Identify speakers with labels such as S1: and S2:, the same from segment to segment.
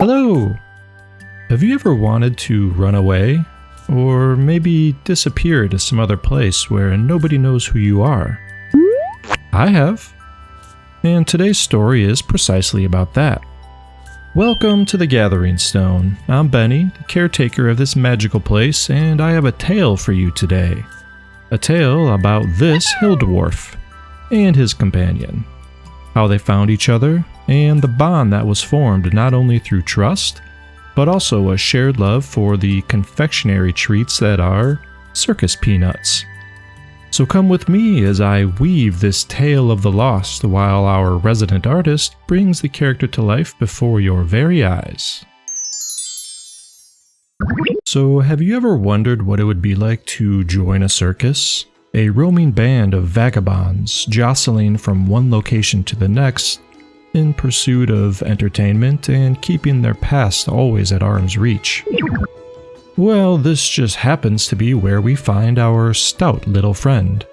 S1: Hello! Have you ever wanted to run away? Or maybe disappear to some other place where nobody knows who you are? I have. And today's story is precisely about that. Welcome to the Gathering Stone. I'm Benny, the caretaker of this magical place, and I have a tale for you today. A tale about this hill dwarf and his companion. How they found each other, and the bond that was formed not only through trust, but also a shared love for the confectionery treats that are circus peanuts. So come with me as I weave this tale of the lost while our resident artist brings the character to life before your very eyes. So have you ever wondered what it would be like to join a circus? A roaming band of vagabonds jostling from one location to the next in pursuit of entertainment and keeping their past always at arm's reach. Well, this just happens to be where we find our stout little friend,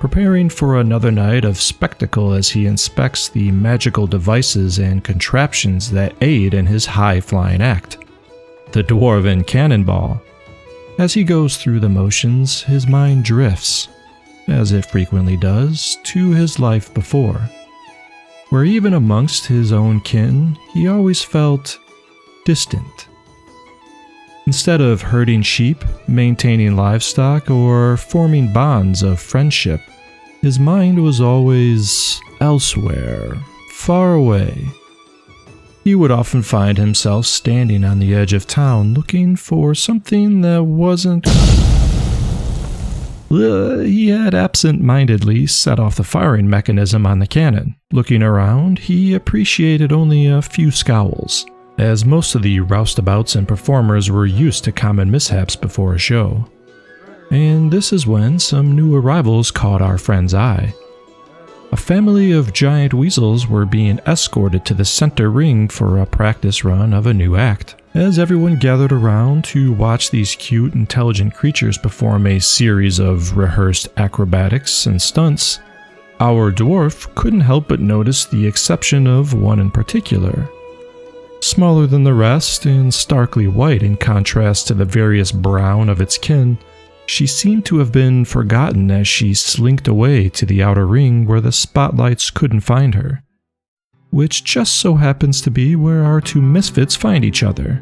S1: preparing for another night of spectacle as he inspects the magical devices and contraptions that aid in his high-flying act, the Dwarven cannonball. As he goes through the motions, his mind drifts, as it frequently does, to his life before, where even amongst his own kin, he always felt distant. Instead of herding sheep, maintaining livestock, or forming bonds of friendship, his mind was always elsewhere, far away. He would often find himself standing on the edge of town looking for something that wasn't... He had absent-mindedly set off the firing mechanism on the cannon. Looking around, he appreciated only a few scowls, as most of the roustabouts and performers were used to common mishaps before a show. And this is when some new arrivals caught our friend's eye. A family of giant weasels were being escorted to the center ring for a practice run of a new act. As everyone gathered around to watch these cute, intelligent creatures perform a series of rehearsed acrobatics and stunts, our dwarf couldn't help but notice the exception of one in particular. Smaller than the rest and starkly white in contrast to the various brown of its kin, she seemed to have been forgotten as she slinked away to the outer ring where the spotlights couldn't find her, which just so happens to be where our two misfits find each other.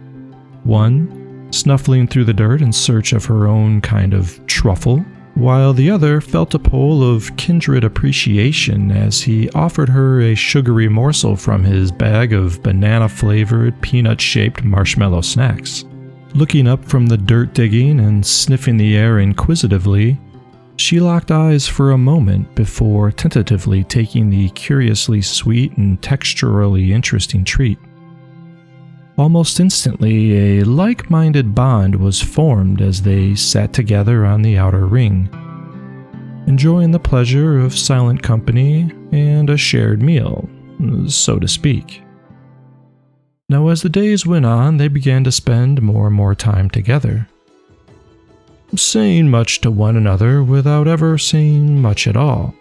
S1: One, snuffling through the dirt in search of her own kind of truffle, while the other felt a pull of kindred appreciation as he offered her a sugary morsel from his bag of banana-flavored, peanut-shaped marshmallow snacks. Looking up from the dirt digging and sniffing the air inquisitively, she locked eyes for a moment before tentatively taking the curiously sweet and texturally interesting treat. Almost instantly, a like-minded bond was formed as they sat together on the outer ring, enjoying the pleasure of silent company and a shared meal, so to speak. Now, as the days went on, they began to spend more and more time together, saying much to one another without ever saying much at all.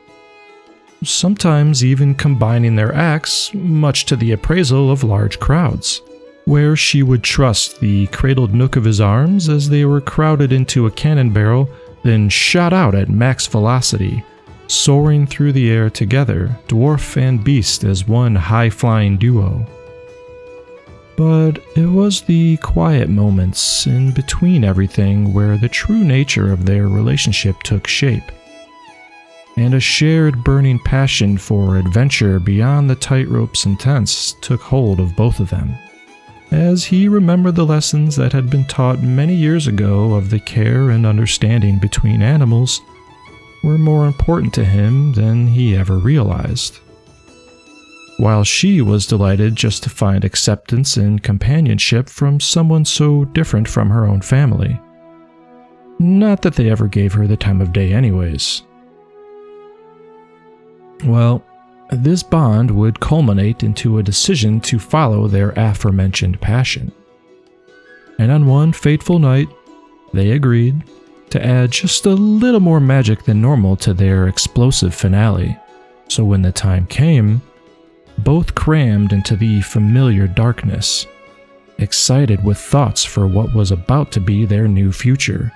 S1: Sometimes even combining their acts, much to the appraisal of large crowds, where she would trust the cradled nook of his arms as they were crowded into a cannon barrel, then shot out at max velocity, soaring through the air together, dwarf and beast as one high-flying duo. But it was the quiet moments in between everything where the true nature of their relationship took shape, and a shared burning passion for adventure beyond the tightropes and tents took hold of both of them, as he remembered the lessons that had been taught many years ago of the care and understanding between animals were more important to him than he ever realized. While she was delighted just to find acceptance and companionship from someone so different from her own family. Not that they ever gave her the time of day anyways. Well, this bond would culminate into a decision to follow their aforementioned passion. And on one fateful night, they agreed to add just a little more magic than normal to their explosive finale. So when the time came, both crammed into the familiar darkness, excited with thoughts for what was about to be their new future,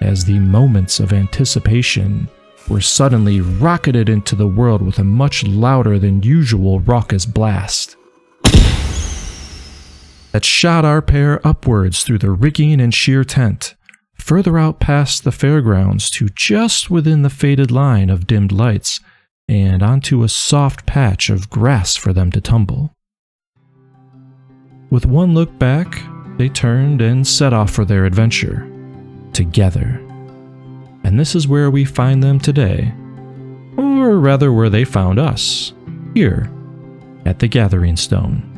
S1: as the moments of anticipation were suddenly rocketed into the world with a much louder than usual raucous blast that shot our pair upwards through the rigging and sheer tent, further out past the fairgrounds to just within the faded line of dimmed lights, and onto a soft patch of grass for them to tumble. With one look back, they turned and set off for their adventure, together. And this is where we find them today, or rather where they found us, here, at the Gathering Stone.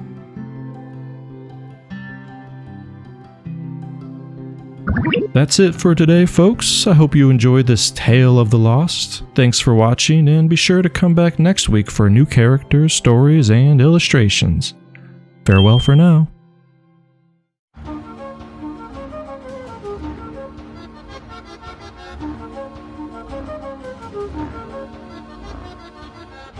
S1: That's it for today, folks. I hope you enjoyed this tale of the lost. Thanks for watching, and be sure to come back next week for new characters, stories, and illustrations. Farewell for now.